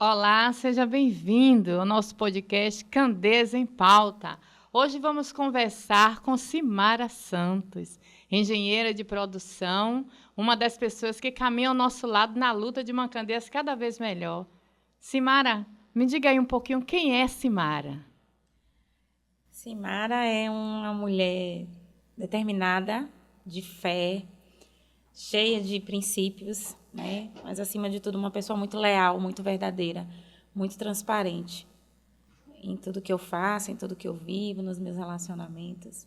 Olá, seja bem-vindo ao nosso podcast Candeza em Pauta. Hoje vamos conversar com Simara Santos, engenheira de produção, uma das pessoas que caminham ao nosso lado na luta de uma Candeza cada vez melhor. Simara, me diga aí um pouquinho quem é Simara. Simara é uma mulher determinada, de fé, cheia de princípios, né? Mas, acima de tudo, uma pessoa muito leal, muito verdadeira, muito transparente em tudo que eu faço, em tudo que eu vivo, nos meus relacionamentos.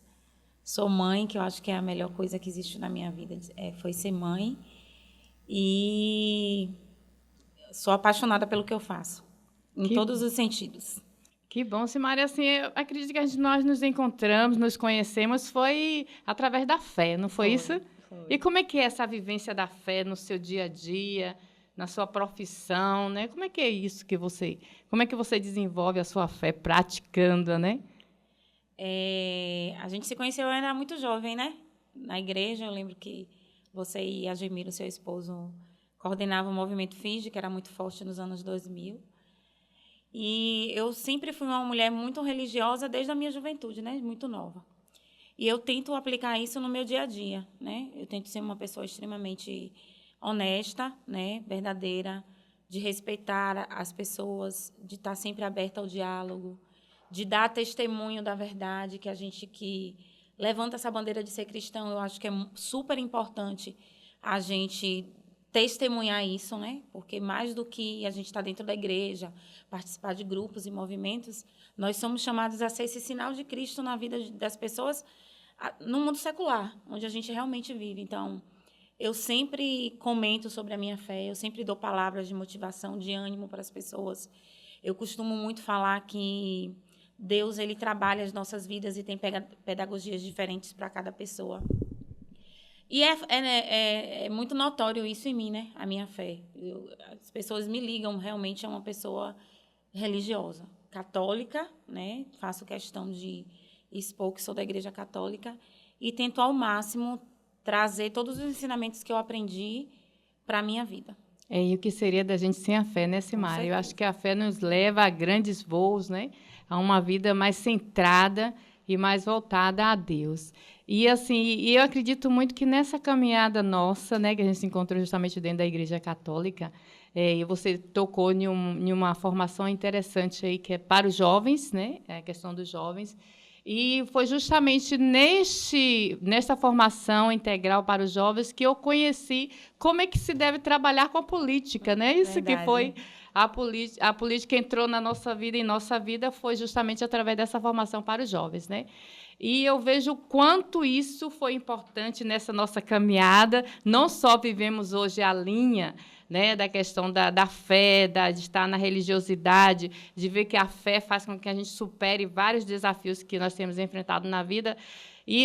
Sou mãe, que eu acho que é a melhor coisa que existe na minha vida, foi ser mãe. E sou apaixonada pelo que eu faço, em Que, todos os sentidos. que bom, Simara. Assim, eu acredito que nós nos encontramos, nos conhecemos, foi através da fé, não foi isso? E Foi. como é que é essa vivência da fé no seu dia a dia, na sua profissão, né? Como é que é isso como é que você desenvolve a sua fé praticando, né? A gente se conheceu, eu era muito jovem, né? Na igreja, eu lembro que você e a Gemiro, seu esposo, coordenavam o movimento FIGE, que era muito forte nos anos 2000. E eu sempre fui uma mulher muito religiosa desde a minha juventude, né? Muito nova. E eu tento aplicar isso no meu dia a dia, né? Eu tento ser uma pessoa extremamente honesta, né? Verdadeira, de respeitar as pessoas, de estar sempre aberta ao diálogo, de dar testemunho da verdade, que a gente que levanta essa bandeira de ser cristão, eu acho que é super importante a gente testemunhar isso, né? Porque mais do que a gente estar dentro da igreja, participar de grupos e movimentos, nós somos chamados a ser esse sinal de Cristo na vida das pessoas no mundo secular, onde a gente realmente vive. Então, eu sempre comento sobre a minha fé, eu sempre dou palavras de motivação, de ânimo para as pessoas. Eu costumo muito falar que Deus ele trabalha as nossas vidas e tem pedagogias diferentes para cada pessoa. E é muito notório isso em mim, né? A minha fé. As pessoas me ligam realmente a uma pessoa religiosa, católica, né? Faço questão de expor que sou da Igreja Católica e tento ao máximo trazer todos os ensinamentos que eu aprendi para a minha vida. E o que seria da gente sem a fé, né, Com Simara? Eu acho certeza. que a fé nos leva a grandes voos, né? A uma vida mais centrada e mais voltada a Deus. E assim, eu acredito muito que nessa caminhada nossa, né, que a gente se encontrou justamente dentro da Igreja Católica, e você tocou em uma formação interessante aí que é para os jovens, né? É a questão dos jovens. E foi justamente nesta formação integral para os jovens que eu conheci como é que se deve trabalhar com a política, né? Isso que Verdade. foi a política entrou na nossa vida, em nossa vida foi justamente através dessa formação para os jovens, né? E eu vejo o quanto isso foi importante nessa nossa caminhada. Não só vivemos hoje a linha, né, da questão da fé, de estar na religiosidade, de ver que a fé faz com que a gente supere vários desafios que nós temos enfrentado na vida,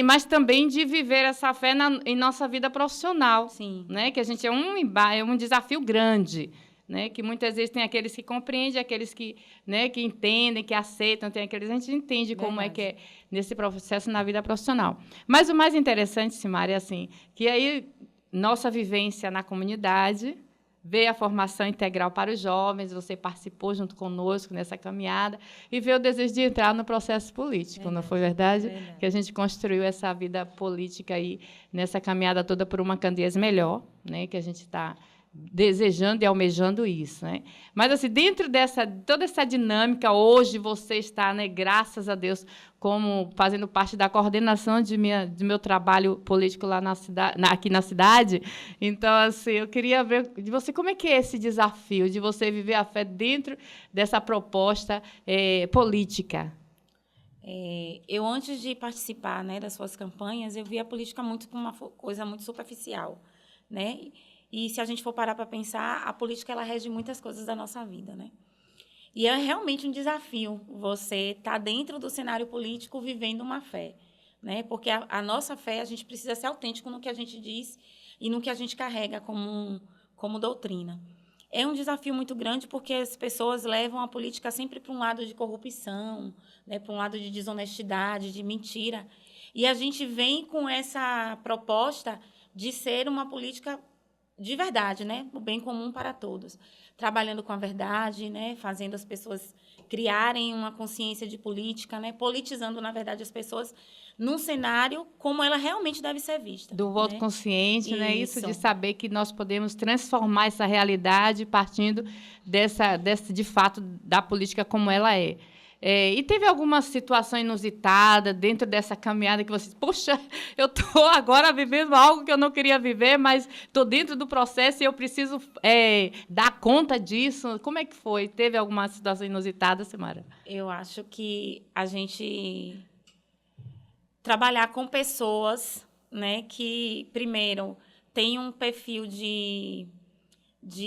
mas também de viver essa fé em nossa vida profissional, Sim. né, que a gente é um desafio grande. Né, que muitas vezes tem aqueles que compreendem, aqueles que, né, que entendem, que aceitam, tem aqueles a gente entende como é que Verdade. é nesse processo na vida profissional. Mas o mais interessante, Simara, é assim, que aí nossa vivência na comunidade, ver a formação integral para os jovens, você participou junto conosco nessa caminhada, e ver o desejo de entrar no processo político, Verdade. não foi verdade? Verdade. Que a gente construiu essa vida política aí, nessa caminhada toda por uma Candeza melhor, né, que a gente está desejando e almejando isso, né? Mas assim, dentro dessa toda essa dinâmica, hoje você está, né, graças a Deus, como fazendo parte da coordenação de meu trabalho político lá na cidade, aqui na cidade. Então, assim, eu queria ver de você como é que é esse desafio de você viver a fé dentro dessa proposta política. Eu, antes de participar, né, das suas campanhas, eu via a política muito como uma coisa muito superficial, né? E se a gente for parar para pensar, a política ela rege muitas coisas da nossa vida, né? E é realmente um desafio você estar dentro do cenário político vivendo uma fé, né? Porque a nossa fé, a gente precisa ser autêntico no que a gente diz e no que a gente carrega como doutrina. É um desafio muito grande porque as pessoas levam a política sempre para um lado de corrupção, né? Para um lado de desonestidade, de mentira. E a gente vem com essa proposta de ser uma política de verdade, né? O bem comum para todos. Trabalhando com a verdade, né? Fazendo as pessoas criarem uma consciência de política, né? Politizando, na verdade, as pessoas num cenário como ela realmente deve ser vista. Do voto Né? consciente, né? Isso de Isso. saber que nós podemos transformar essa realidade partindo de fato, da política como ela é. E teve alguma situação inusitada dentro dessa caminhada que você, poxa, eu estou agora vivendo algo que eu não queria viver, mas estou dentro do processo e eu preciso dar conta disso. Como é que foi? Teve alguma situação inusitada, Simara? Eu acho que a gente trabalhar com pessoas, né, que, primeiro, têm um perfil de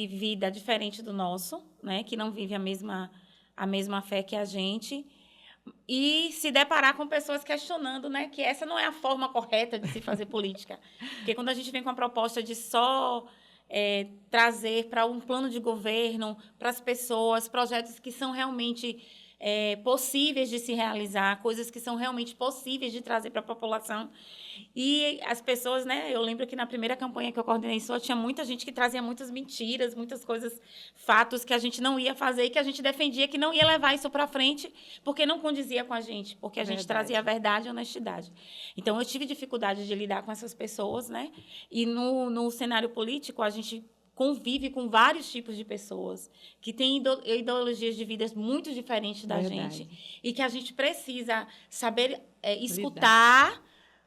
vida diferente do nosso, né, que não vive a mesma fé que a gente, e se deparar com pessoas questionando, né, que essa não é a forma correta de se fazer política. Porque quando a gente vem com a proposta de só trazer para um plano de governo, para as pessoas, projetos que são realmente possíveis de se realizar, coisas que são realmente possíveis de trazer para a população. E as pessoas, né? Eu lembro que na primeira campanha que eu coordenei só tinha muita gente que trazia muitas mentiras, muitas coisas, fatos que a gente não ia fazer e que a gente defendia que não ia levar isso para frente, porque não condizia com a gente, porque a gente trazia a verdade e a honestidade. Então, eu tive dificuldade de lidar com essas pessoas, né? E no cenário político, a gente convive com vários tipos de pessoas que têm ideologias de vidas muito diferentes da gente e que a gente precisa saber escutar,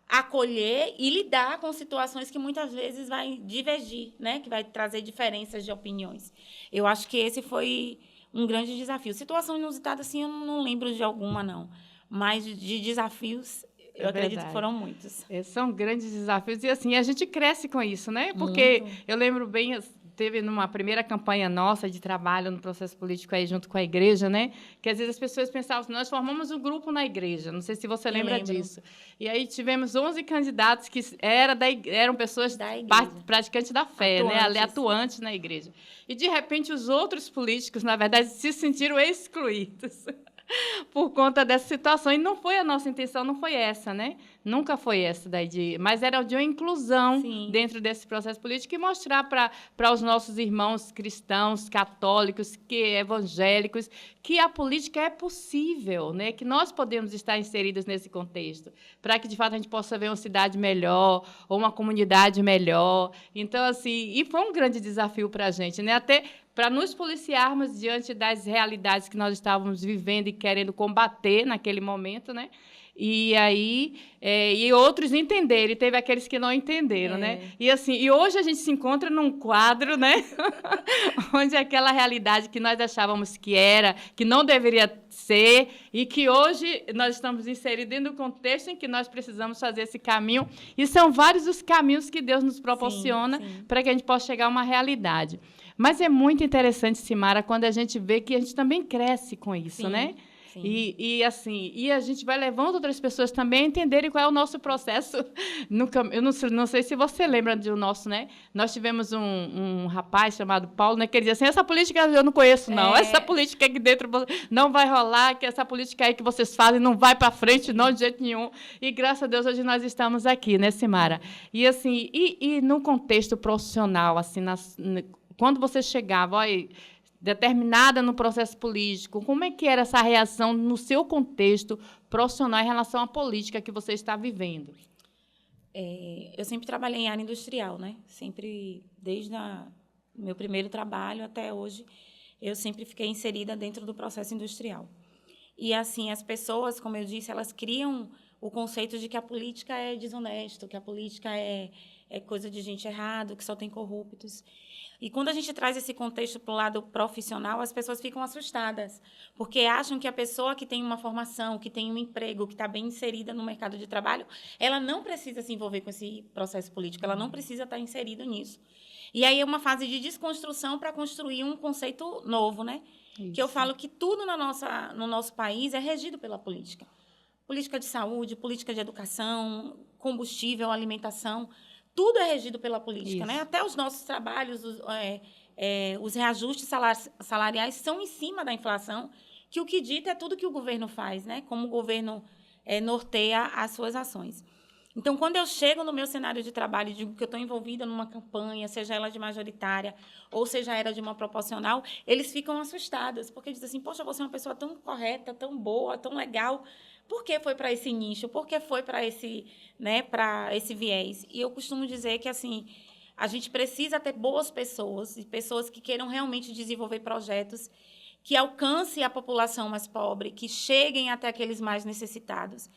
acolher e lidar com situações que muitas vezes vai divergir, né? Que vai trazer diferenças de opiniões. Eu acho que esse foi um grande desafio. Situação inusitada, assim, eu não lembro de alguma, não. Mas de desafios, eu acredito que foram muitos. São grandes desafios. E, assim, a gente cresce com isso, né? Porque eu lembro bem, teve numa primeira campanha nossa de trabalho no processo político aí junto com a igreja, né? Que às vezes as pessoas pensavam assim, nós formamos um grupo na igreja, não sei se você lembra disso. E aí tivemos 11 candidatos que eram pessoas praticantes da fé, né? Atuantes na igreja. E, de repente, os outros políticos, na verdade, se sentiram excluídos por conta dessa situação. E não foi a nossa intenção, não foi essa, né? Nunca foi essa daí, mas era de uma inclusão dentro desse processo político e mostrar para os nossos irmãos cristãos, católicos, evangélicos, que a política é possível, né? Que nós podemos estar inseridos nesse contexto, para que, de fato, a gente possa ver uma cidade melhor ou uma comunidade melhor. Então, assim, e foi um grande desafio para a gente, né? Até para nos policiarmos diante das realidades que nós estávamos vivendo e querendo combater naquele momento, né? E aí e outros entenderam, e teve aqueles que não entenderam, né? E assim, e hoje a gente se encontra num quadro, né? Onde aquela realidade que nós achávamos que não deveria ser, e que hoje nós estamos inseridos dentro do contexto em que nós precisamos fazer esse caminho. E são vários os caminhos que Deus nos proporciona para que a gente possa chegar a uma realidade. Mas é muito interessante, Simara, quando a gente vê que a gente também cresce com isso, né? E a gente vai levando outras pessoas também a entenderem qual é o nosso processo. Eu não sei se você lembra do nosso, né? Nós tivemos um rapaz chamado Paulo, né, que ele dizia assim, essa política eu não conheço, não. Essa política aqui dentro não vai rolar, que essa política aí que vocês fazem não vai para frente, não, de jeito nenhum. E, graças a Deus, hoje nós estamos aqui, né, Simara? E, assim, no contexto profissional, assim, quando você chegava, olha, determinada no processo político, como é que era essa reação no seu contexto profissional em relação à política que você está vivendo? Eu sempre trabalhei em área industrial, né? Sempre, desde o meu primeiro trabalho até hoje, eu sempre fiquei inserida dentro do processo industrial. E, assim, as pessoas, como eu disse, elas criam o conceito de que a política é desonesto, que a política é coisa de gente errada, que só tem corruptos. E quando a gente traz esse contexto para o lado profissional, as pessoas ficam assustadas, porque acham que a pessoa que tem uma formação, que tem um emprego, que está bem inserida no mercado de trabalho, ela não precisa se envolver com esse processo político, ela não precisa estar inserida nisso. E aí é uma fase de desconstrução para construir um conceito novo, né? Isso. Que eu falo que tudo no nosso país é regido pela política. Política de saúde, política de educação, combustível, alimentação... Tudo é regido pela política, né? Até os nossos trabalhos, os reajustes salariais são em cima da inflação, que o que dita é tudo que o governo faz, né? Como o governo norteia as suas ações. Então, quando eu chego no meu cenário de trabalho e digo que eu estou envolvida numa campanha, seja ela de majoritária ou seja ela de uma proporcional, eles ficam assustados, porque dizem assim, poxa, você é uma pessoa tão correta, tão boa, tão legal, por que foi para esse nicho? Por que foi para esse, né, para esse viés? E eu costumo dizer que, assim, a gente precisa ter boas pessoas, e pessoas que queiram realmente desenvolver projetos que alcancem a população mais pobre, que cheguem até aqueles mais necessitados.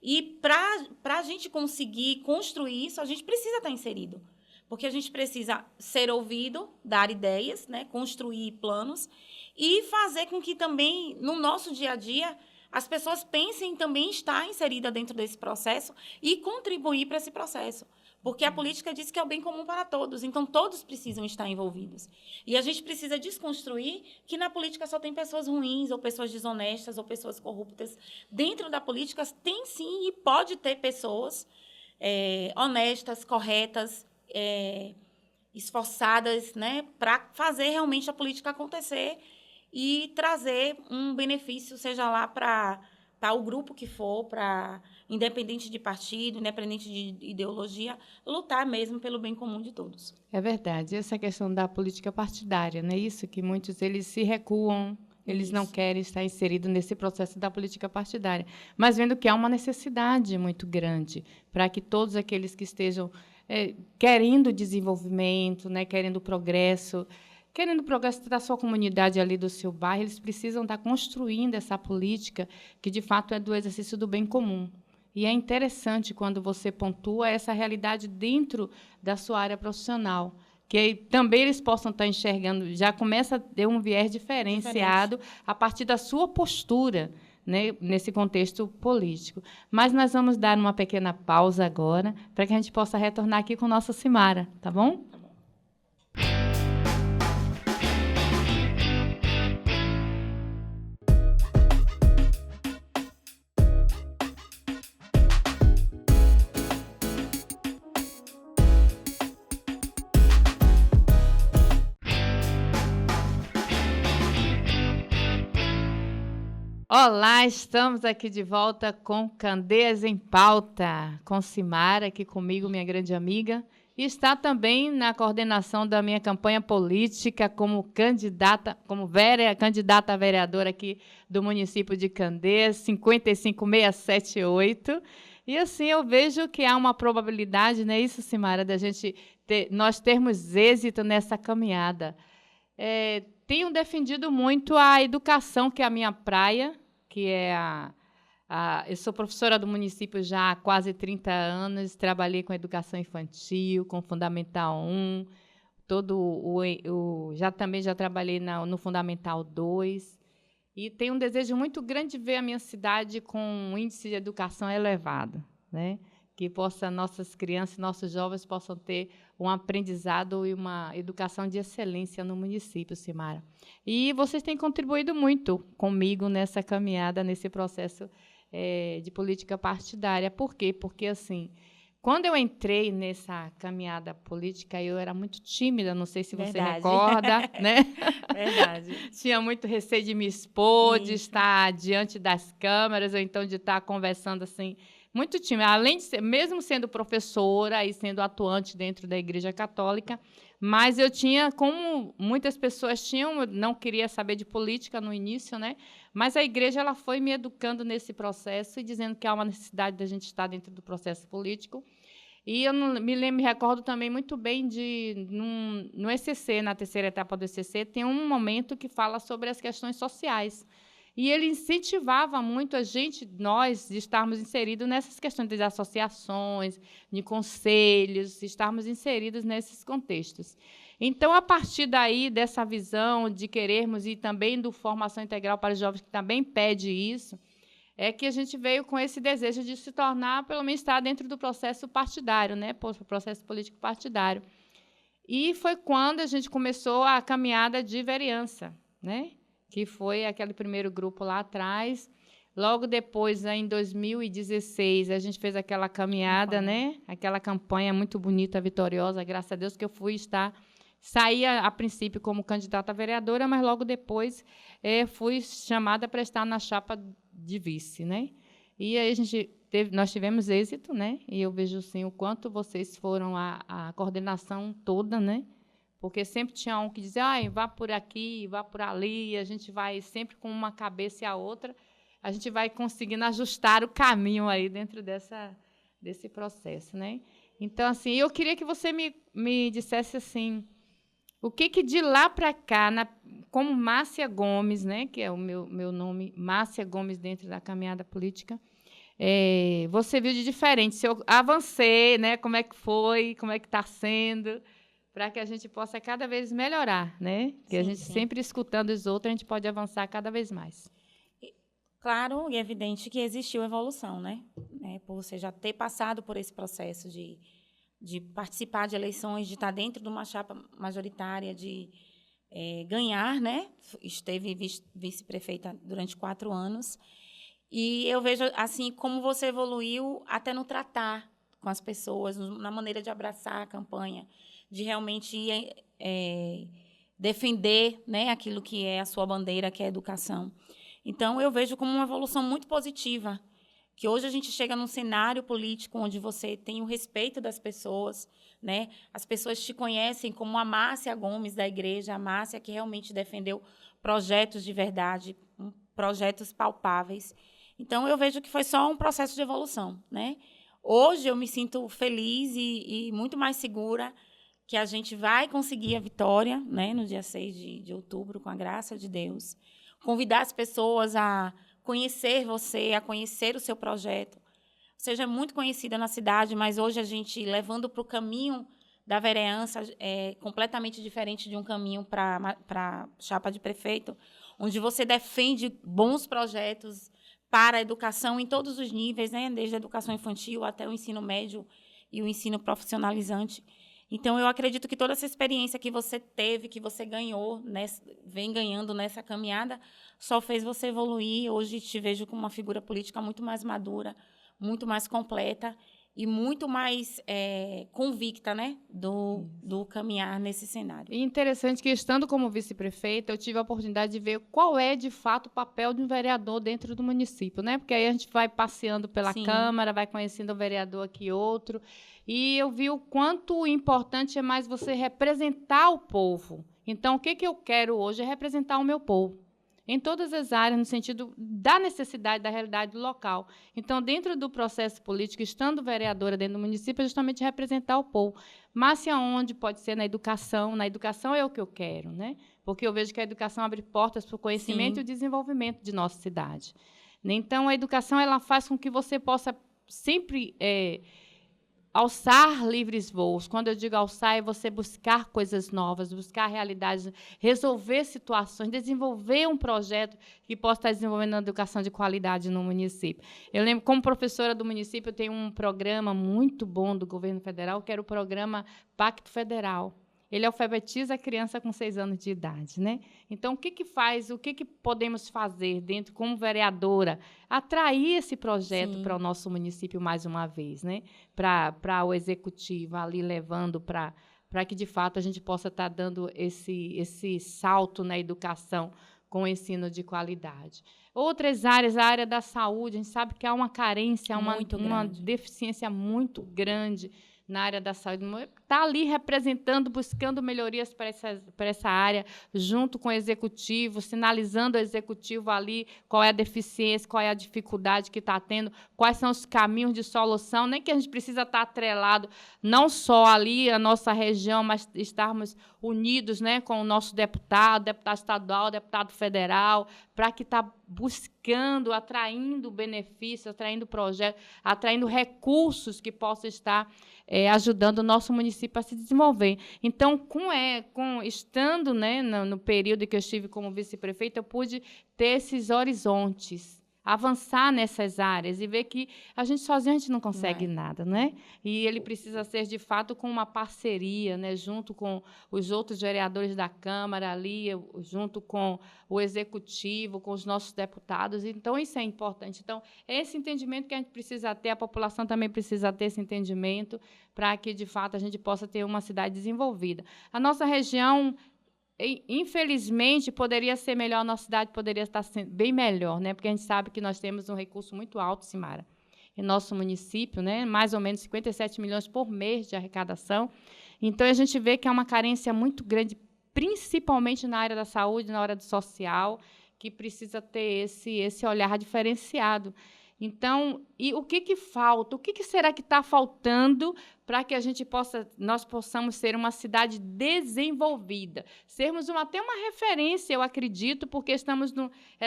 E para a gente conseguir construir isso, a gente precisa estar inserido. Porque a gente precisa ser ouvido, dar ideias, né, construir planos e fazer com que também, no nosso dia a dia, as pessoas pensem em também estar inserida dentro desse processo e contribuir para esse processo. Porque a política diz que é o bem comum para todos, então todos precisam estar envolvidos. E a gente precisa desconstruir que na política só tem pessoas ruins, ou pessoas desonestas, ou pessoas corruptas. Dentro da política tem sim e pode ter pessoas honestas, corretas, esforçadas, né, para fazer realmente a política acontecer e trazer um benefício, seja lá para o grupo que for, para, independente de partido, independente de ideologia, lutar mesmo pelo bem comum de todos. É verdade. Essa questão da política partidária, não é isso? Que muitos eles se recuam, eles não querem estar inseridos nesse processo da política partidária, mas vendo que há uma necessidade muito grande para que todos aqueles que estejam querendo desenvolvimento, né, querendo progresso da sua comunidade ali, do seu bairro, eles precisam estar construindo essa política que, de fato, é do exercício do bem comum. E é interessante quando você pontua essa realidade dentro da sua área profissional, que também eles possam estar enxergando, já começa a ter um viés diferenciado a partir da sua postura, né, nesse contexto político. Mas nós vamos dar uma pequena pausa agora, para que a gente possa retornar aqui com nossa Cimara, tá bom? Olá, estamos aqui de volta com Candeias em Pauta, com Cimara, aqui comigo, minha grande amiga, e está também na coordenação da minha campanha política como candidata a vereadora aqui do município de Candeias, 55678. E assim eu vejo que há uma probabilidade, não é isso, Cimara, da gente nós termos êxito nessa caminhada. Tenho defendido muito a educação, que é a minha praia, que é eu sou professora do município já há quase 30 anos, trabalhei com educação infantil, com Fundamental 1, também já trabalhei no Fundamental 2, e tenho um desejo muito grande de ver a minha cidade com um índice de educação elevado, né? Que nossas crianças, nossos jovens possam ter um aprendizado e uma educação de excelência no município, Cimara. E vocês têm contribuído muito comigo nessa caminhada, nesse processo de política partidária. Por quê? Porque, assim, quando eu entrei nessa caminhada política, eu era muito tímida, não sei se você recorda, né? Verdade. Tinha muito receio de me expor, de estar diante das câmeras, ou então de estar conversando assim, muito tímida, além de ser, mesmo sendo professora e sendo atuante dentro da Igreja Católica, mas eu tinha, como muitas pessoas tinham, eu não queria saber de política no início, né? Mas a igreja ela foi me educando nesse processo e dizendo que há uma necessidade da gente estar dentro do processo político. E eu me recordo também muito bem no ECC, na terceira etapa do ECC, tem um momento que fala sobre as questões sociais. E ele incentivava muito nós, de estarmos inseridos nessas questões de associações, de conselhos, estarmos inseridos nesses contextos. Então, a partir daí, dessa visão de querermos, e também do Formação Integral para os Jovens, que também pede isso, é que a gente veio com esse desejo de se tornar, pelo menos, estar dentro do processo partidário, né, processo político partidário. E foi quando a gente começou a caminhada de vereança, né? Que foi aquele primeiro grupo lá atrás. Logo depois, em 2016, a gente fez aquela caminhada, né? Aquela campanha muito bonita, vitoriosa, graças a Deus, que eu saí a princípio como candidata a vereadora, mas logo depois fui chamada para estar na chapa de vice, né? E aí a gente nós tivemos êxito, né? E eu vejo, sim, o quanto vocês foram a coordenação toda, né? Porque sempre tinha um que dizia, vá por aqui, vá por ali, e a gente vai sempre com uma cabeça e a outra, a gente vai conseguindo ajustar o caminho aí dentro desse processo, né? Então, assim, eu queria que você me dissesse, assim, o que de lá para cá, como Márcia Gomes, né, que é o meu nome, Márcia Gomes, dentro da caminhada política, você viu de diferente? Se eu avancei, né, como é que foi, como é que está sendo, para que a gente possa cada vez melhorar, né? Porque a gente sempre escutando os outros, a gente pode avançar cada vez mais. Claro e evidente que existiu evolução, né? Por você já ter passado por esse processo de participar de eleições, de estar dentro de uma chapa majoritária, de ganhar, né? Esteve vice-prefeita durante 4 anos. E eu vejo, assim, como você evoluiu até no tratar com as pessoas, na maneira de abraçar a campanha, de realmente defender, né, aquilo que é a sua bandeira, que é a educação. Então, eu vejo como uma evolução muito positiva, que hoje a gente chega num cenário político onde você tem o respeito das pessoas, né? As pessoas te conhecem como a Márcia Gomes da igreja, a Márcia que realmente defendeu projetos de verdade, projetos palpáveis. Então, eu vejo que foi só um processo de evolução, né? Hoje, eu me sinto feliz e muito mais segura que a gente vai conseguir a vitória, né, no dia 6 de outubro, com a graça de Deus. Convidar as pessoas a conhecer você, a conhecer o seu projeto. Você já é muito conhecida na cidade, mas hoje a gente, levando para o caminho da vereança, é completamente diferente de um caminho para a chapa de prefeito, onde você defende bons projetos para a educação em todos os níveis, né? Desde a educação infantil até o ensino médio e o ensino profissionalizante. Então, eu acredito que toda essa experiência que você teve, que você ganhou, vem ganhando nessa caminhada, só fez você evoluir. Hoje te vejo como uma figura política muito mais madura, muito mais completa e muito mais convicta, né, do caminhar nesse cenário. E interessante que, estando como vice-prefeita, eu tive a oportunidade de ver qual é, de fato, o papel de um vereador dentro do município, né? Porque aí a gente vai passeando pela Câmara, vai conhecendo um vereador aqui e outro, e eu vi o quanto importante é mais você representar o povo. Então, o que eu quero hoje é representar o meu povo, em todas as áreas, no sentido da necessidade, da realidade local. Então, dentro do processo político, estando vereadora dentro do município, é justamente representar o povo. Mas se aonde pode ser na educação é o que eu quero, né? Porque eu vejo que a educação abre portas para o conhecimento e o desenvolvimento de nossa cidade. Então, a educação ela faz com que você possa sempre alçar livres voos. Quando eu digo alçar, é você buscar coisas novas, buscar realidades, resolver situações, desenvolver um projeto que possa estar desenvolvendo a educação de qualidade no município. Eu lembro, como professora do município, eu tenho um programa muito bom do governo federal, que era o programa Pacto Federal. Ele alfabetiza a criança com 6 anos de idade, né? Então, o que faz, o que podemos fazer dentro, como vereadora, atrair esse projeto para o nosso município mais uma vez, né? Para o executivo ali levando para que, de fato, a gente possa estar dando esse salto na educação com ensino de qualidade. Outras áreas, a área da saúde, a gente sabe que há uma carência, uma deficiência muito grande na área da saúde, está ali representando, buscando melhorias para essa área, junto com o executivo, sinalizando ao executivo ali qual é a deficiência, qual é a dificuldade que está tendo, quais são os caminhos de solução, nem que a gente precisa estar atrelado, não só ali a nossa região, mas estarmos unidos, né, com o nosso deputado estadual, deputado federal, para que está buscando, atraindo benefícios, atraindo projetos, atraindo recursos que possam estar ajudando o nosso município a se desenvolver. Então, estando, né, no período em que eu estive como vice-prefeita, eu pude ter esses horizontes, avançar nessas áreas e ver que a gente sozinho a gente não consegue nada, né? E ele precisa ser, de fato, com uma parceria, né, junto com os outros vereadores da Câmara ali, junto com o executivo, com os nossos deputados. Então, isso é importante. Então, é esse entendimento que a gente precisa ter, a população também precisa ter esse entendimento para que, de fato, a gente possa ter uma cidade desenvolvida. A nossa região, infelizmente, poderia ser melhor, a nossa cidade poderia estar sendo bem melhor, né? Porque a gente sabe que nós temos um recurso muito alto, Simara. em nosso município, né? Mais ou menos 57 milhões por mês de arrecadação. Então, a gente vê que é uma carência muito grande, principalmente na área da saúde, na área do social, que precisa ter esse olhar diferenciado. Então, e o que falta? O que será que está faltando para que nós possamos ser uma cidade desenvolvida? Sermos até uma referência, eu acredito, porque estamos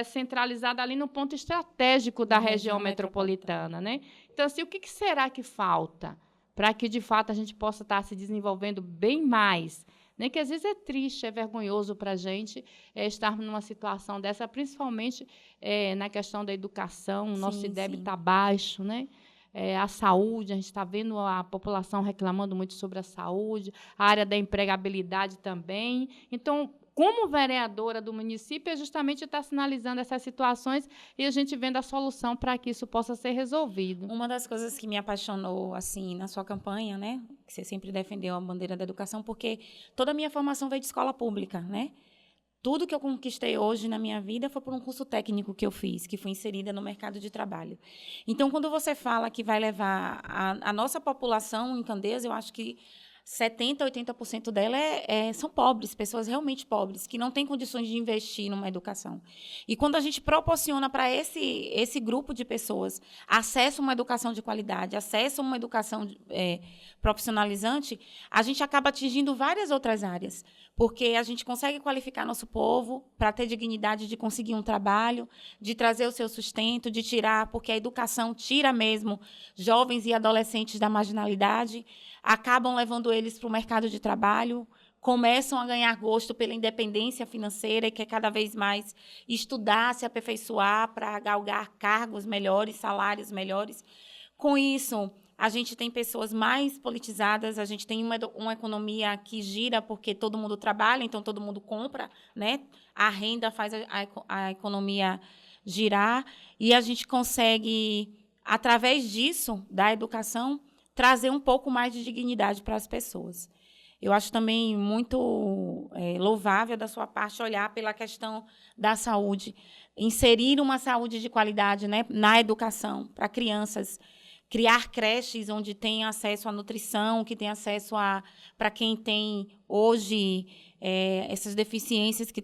centralizados ali no ponto estratégico da região metropolitana, né? Então, assim, o que será que falta para que, de fato, a gente possa estar se desenvolvendo bem mais? Né, que às vezes é triste, é vergonhoso para a gente estarmos numa situação dessa, principalmente na questão da educação, o nosso IDEB está baixo, né? A saúde, a gente está vendo a população reclamando muito sobre a saúde, a área da empregabilidade também. Então, como vereadora do município, é justamente estar sinalizando essas situações e a gente vendo a solução para que isso possa ser resolvido. Uma das coisas que me apaixonou assim na sua campanha, né, que você sempre defendeu a bandeira da educação, porque toda a minha formação veio de escola pública, né? Tudo que eu conquistei hoje na minha vida foi por um curso técnico que eu fiz, que fui inserida no mercado de trabalho. Então, quando você fala que vai levar a nossa população em Candeias, eu acho que 70%, 80% dela são pobres, pessoas realmente pobres, que não têm condições de investir numa educação. E quando a gente proporciona para esse grupo de pessoas acesso a uma educação de qualidade, acesso a uma educação profissionalizante, a gente acaba atingindo várias outras áreas, porque a gente consegue qualificar nosso povo para ter dignidade de conseguir um trabalho, de trazer o seu sustento, de tirar, porque a educação tira mesmo jovens e adolescentes da marginalidade, acabam levando eles para o mercado de trabalho, começam a ganhar gosto pela independência financeira e quer cada vez mais estudar, se aperfeiçoar para galgar cargos melhores, salários melhores. Com isso, a gente tem pessoas mais politizadas, a gente tem uma economia que gira porque todo mundo trabalha, então todo mundo compra, né? A renda faz a economia girar e a gente consegue, através disso, da educação, trazer um pouco mais de dignidade para as pessoas. Eu acho também muito louvável da sua parte olhar pela questão da saúde, inserir uma saúde de qualidade, né, na educação para crianças, criar creches onde tem acesso à nutrição, que tem acesso para quem tem hoje essas deficiências que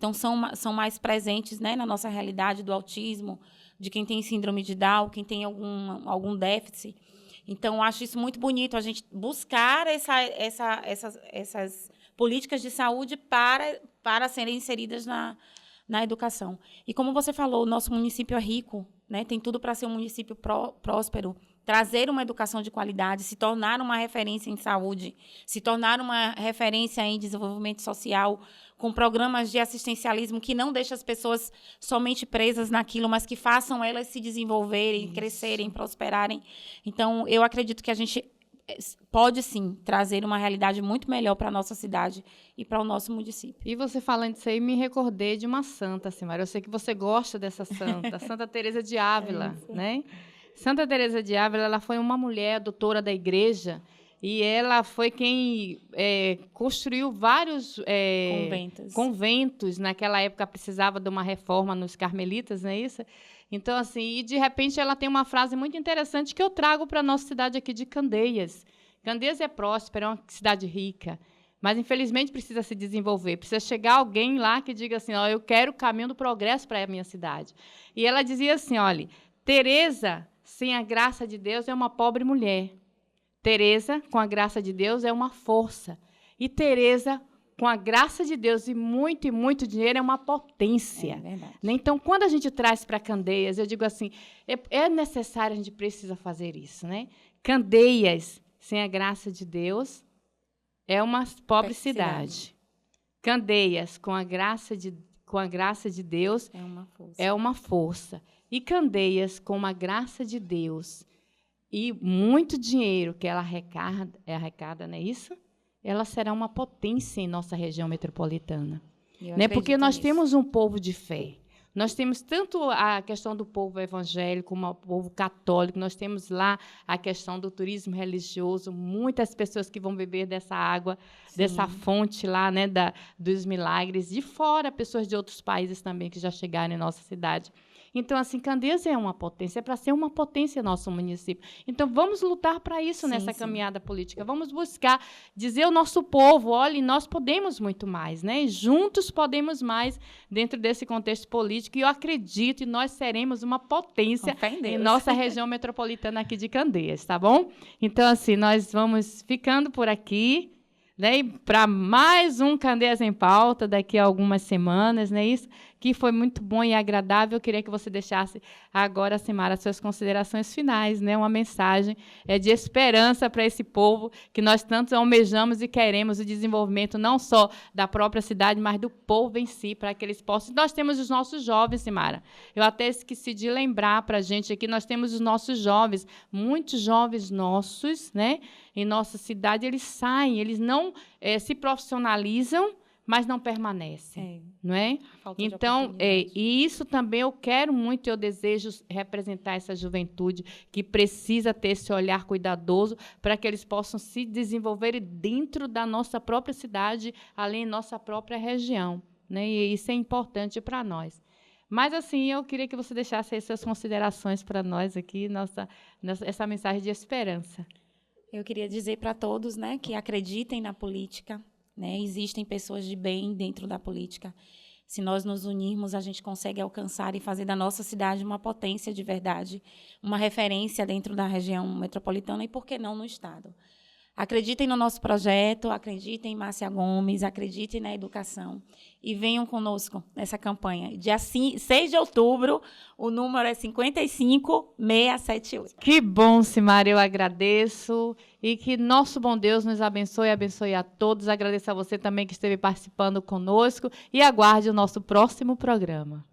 são mais presentes, né, na nossa realidade do autismo, de quem tem síndrome de Down, quem tem algum déficit. Então, acho isso muito bonito, a gente buscar essas políticas de saúde para serem inseridas na educação. E, como você falou, o nosso município é rico, né? Tem tudo para ser um município próspero, trazer uma educação de qualidade, se tornar uma referência em saúde, se tornar uma referência em desenvolvimento social, com programas de assistencialismo que não deixam as pessoas somente presas naquilo, mas que façam elas se desenvolverem, crescerem, prosperarem. Então, eu acredito que a gente pode, sim, trazer uma realidade muito melhor para a nossa cidade e para o nosso município. E você falando isso aí, me recordei de uma santa, Simara. Eu sei que você gosta dessa santa, Santa Teresa de Ávila, né? Santa Teresa de Ávila, ela foi uma mulher doutora da igreja e ela foi quem construiu vários conventos. Naquela época precisava de uma reforma nos carmelitas, não é isso? Então, assim, e de repente ela tem uma frase muito interessante que eu trago para a nossa cidade aqui de Candeias. Candeias é próspera, é uma cidade rica, mas, infelizmente, precisa se desenvolver. Precisa chegar alguém lá que diga assim, eu quero o caminho do progresso para a minha cidade. E ela dizia assim, olha, Teresa, sem a graça de Deus, é uma pobre mulher. Teresa, com a graça de Deus, é uma força. E Teresa, com a graça de Deus e muito dinheiro, é uma potência. É verdade. Então, quando a gente traz para Candeias, eu digo assim, é necessário, a gente precisa fazer isso, né? Candeias, sem a graça de Deus, é uma pobre cidade. Candeias, com a graça de Deus, é uma força. E Candeias, com a graça de Deus e muito dinheiro que ela arrecada, não é isso? Ela será uma potência em nossa região metropolitana. Né? Porque nós temos um povo de fé. Nós temos tanto a questão do povo evangélico como o povo católico, nós temos lá a questão do turismo religioso, muitas pessoas que vão beber dessa água, sim, dessa fonte lá, né, dos milagres, de fora, pessoas de outros países também que já chegaram em nossa cidade. Então, assim, Candeias é uma potência, é para ser uma potência nosso município. Então, vamos lutar para isso nessa caminhada política. Vamos buscar dizer ao nosso povo, olha, nós podemos muito mais, né? Juntos podemos mais dentro desse contexto político. E eu acredito que nós seremos uma potência em nossa região metropolitana aqui de Candeias, tá bom? Então, assim, nós vamos ficando por aqui, né, para mais um Candeias em Pauta daqui a algumas semanas, né, isso que foi muito bom e agradável. Eu queria que você deixasse agora, Simara, as suas considerações finais, né, uma mensagem de esperança para esse povo que nós tanto almejamos e queremos o desenvolvimento não só da própria cidade, mas do povo em si, para que eles possam. Nós temos os nossos jovens, Simara. Eu até esqueci de lembrar para a gente aqui, nós temos os nossos jovens, muitos jovens nossos, né, em nossa cidade, eles saem, eles não se profissionalizam, mas não permanecem, não é? Então, e isso também eu quero muito, eu desejo representar essa juventude que precisa ter esse olhar cuidadoso para que eles possam se desenvolver dentro da nossa própria cidade, além da nossa própria região, né? E isso é importante para nós. Mas, assim, eu queria que você deixasse aí suas considerações para nós aqui, essa mensagem de esperança. Eu queria dizer para todos, né, que acreditem na política, né? Existem pessoas de bem dentro da política. Se nós nos unirmos, a gente consegue alcançar e fazer da nossa cidade uma potência de verdade, uma referência dentro da região metropolitana e, por que não, no Estado. Acreditem no nosso projeto, acreditem em Márcia Gomes, acreditem na educação e venham conosco nessa campanha. Dia 6 de outubro, o número é 55678. Que bom, Simara, eu agradeço e que nosso bom Deus nos abençoe e abençoe a todos. Agradeço a você também que esteve participando conosco e aguarde o nosso próximo programa.